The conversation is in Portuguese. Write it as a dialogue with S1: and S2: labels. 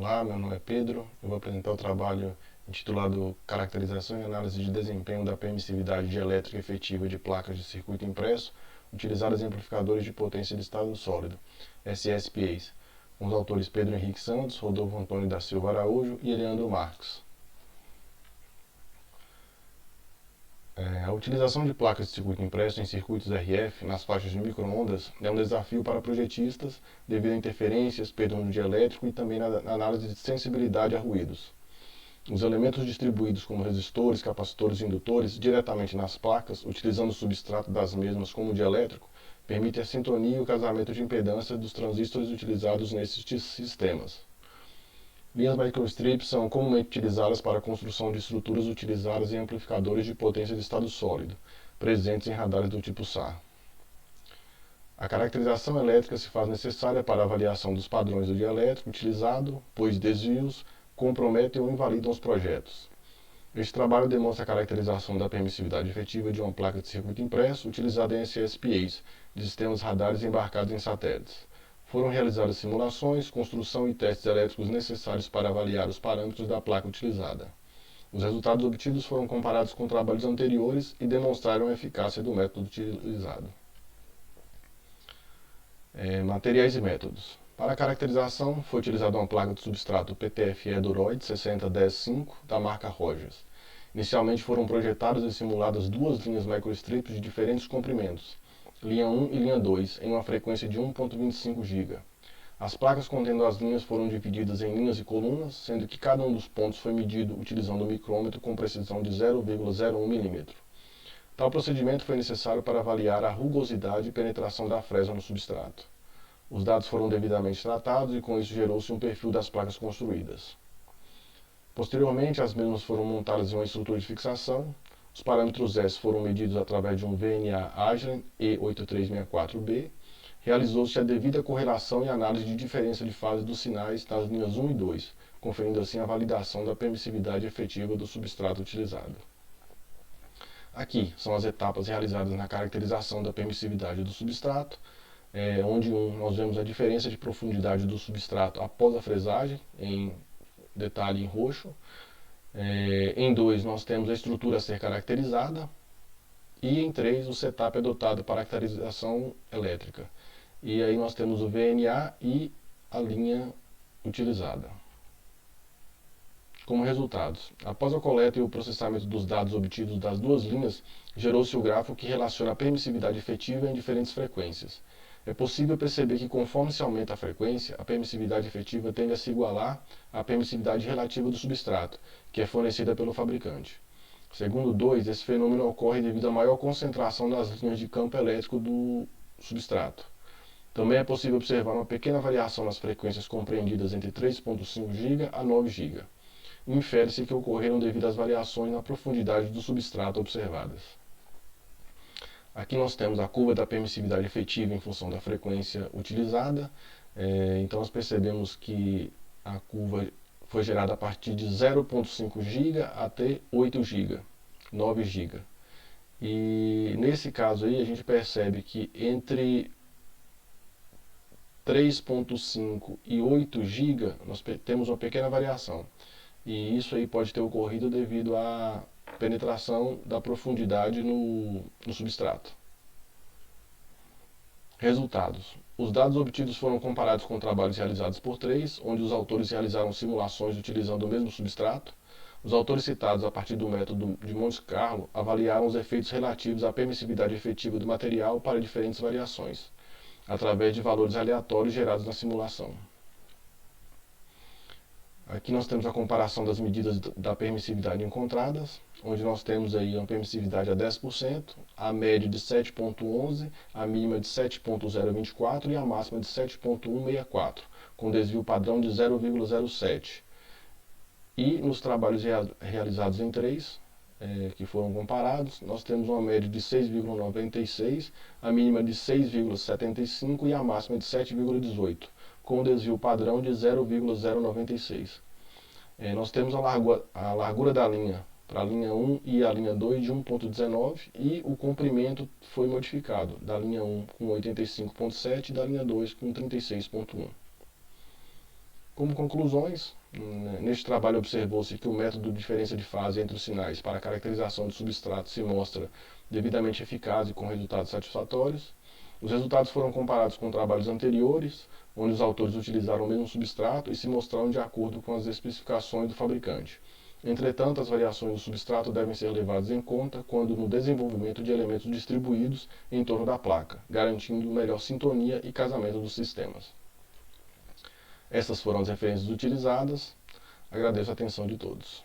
S1: Olá, meu nome é Pedro. Eu vou apresentar o trabalho intitulado Caracterização e Análise de Desempenho da Permissividade Dielétrica Efetiva de Placas de Circuito Impresso utilizadas em amplificadores de potência de estado sólido, SSPAs, com os autores Pedro Henrique Santos, Rodolfo Antônio da Silva Araújo e Eliandro Marques. A utilização de placas de circuito impresso em circuitos RF nas faixas de microondas é um desafio para projetistas devido a interferências, perda no dielétrico e também na análise de sensibilidade a ruídos. Os elementos distribuídos como resistores, capacitores e indutores diretamente nas placas, utilizando o substrato das mesmas como dielétrico, permitem a sintonia e o casamento de impedância dos transistores utilizados nesses sistemas. Linhas microstrips são comumente utilizadas para a construção de estruturas utilizadas em amplificadores de potência de estado sólido, presentes em radares do tipo SAR. A caracterização elétrica se faz necessária para a avaliação dos padrões do dielétrico utilizado, pois desvios comprometem ou invalidam os projetos. Este trabalho demonstra a caracterização da permissividade efetiva de uma placa de circuito impresso utilizada em SSPAs, de sistemas radares embarcados em satélites. Foram realizadas simulações, construção e testes elétricos necessários para avaliar os parâmetros da placa utilizada. Os resultados obtidos foram comparados com trabalhos anteriores e demonstraram a eficácia do método utilizado. Materiais e métodos. Para a caracterização, foi utilizada uma placa de substrato PTFE Duroid 6010-5 da marca Rogers. Inicialmente foram projetadas e simuladas duas linhas microstrips de diferentes comprimentos, linha 1 e linha 2, em uma frequência de 1.25 GHz. As placas contendo as linhas foram divididas em linhas e colunas, sendo que cada um dos pontos foi medido utilizando um micrômetro com precisão de 0,01 mm. Tal procedimento foi necessário para avaliar a rugosidade e penetração da fresa no substrato. Os dados foram devidamente tratados e com isso gerou-se um perfil das placas construídas. Posteriormente, as mesmas foram montadas em uma estrutura de fixação. Os parâmetros S foram medidos através de um VNA Agilent E8364B. Realizou-se a devida correlação e análise de diferença de fase dos sinais das linhas 1 e 2, conferindo assim a validação da permissividade efetiva do substrato utilizado. Aqui são as etapas realizadas na caracterização da permissividade do substrato, onde nós vemos a diferença de profundidade do substrato após a fresagem, em detalhe em roxo. Em 2 nós temos a estrutura a ser caracterizada. E em 3 o setup adotado para a caracterização elétrica. E aí nós temos o VNA e a linha utilizada. Como resultados, após a coleta e o processamento dos dados obtidos das duas linhas, gerou-se o gráfico que relaciona a permissividade efetiva em diferentes frequências. É possível perceber que conforme se aumenta a frequência, a permissividade efetiva tende a se igualar à permissividade relativa do substrato, que é fornecida pelo fabricante. Segundo 2, esse fenômeno ocorre devido à maior concentração das linhas de campo elétrico do substrato. Também é possível observar uma pequena variação nas frequências compreendidas entre 3.5 GHz a 9 GHz. Infere-se que ocorreram devido às variações na profundidade do substrato observadas. Aqui nós temos a curva da permissividade efetiva em função da frequência utilizada. Então nós percebemos que a curva foi gerada a partir de 0.5 GB até 8 GB, 9 GB. E nesse caso aí a gente percebe que entre 3.5 e 8 GB nós temos uma pequena variação. E isso aí pode ter ocorrido devido à penetração da profundidade no substrato. Resultados. Os dados obtidos foram comparados com trabalhos realizados por 3, onde os autores realizaram simulações utilizando o mesmo substrato. Os autores citados a partir do método de Monte Carlo avaliaram os efeitos relativos à permissividade efetiva do material para diferentes variações, através de valores aleatórios gerados na simulação. Aqui nós temos a comparação das medidas da permissividade encontradas, onde nós temos aí uma permissividade a 10%, a média de 7.11, a mínima de 7.024 e a máxima de 7.164, com desvio padrão de 0,07. E nos trabalhos realizados em 3, que foram comparados, nós temos uma média de 6,96, a mínima de 6,75 e a máxima de 7,18. Com desvio padrão de 0,096. Nós temos a largura da linha para a linha 1 e a linha 2 de 1.19 e o comprimento foi modificado, da linha 1 com 85.7 e da linha 2 com 36.1. Como conclusões, neste trabalho observou-se que o método de diferença de fase entre os sinais para a caracterização de substratos se mostra devidamente eficaz e com resultados satisfatórios. Os resultados foram comparados com trabalhos anteriores, onde os autores utilizaram o mesmo substrato e se mostraram de acordo com as especificações do fabricante. Entretanto, as variações do substrato devem ser levadas em conta quando no desenvolvimento de elementos distribuídos em torno da placa, garantindo melhor sintonia e casamento dos sistemas. Essas foram as referências utilizadas. Agradeço a atenção de todos.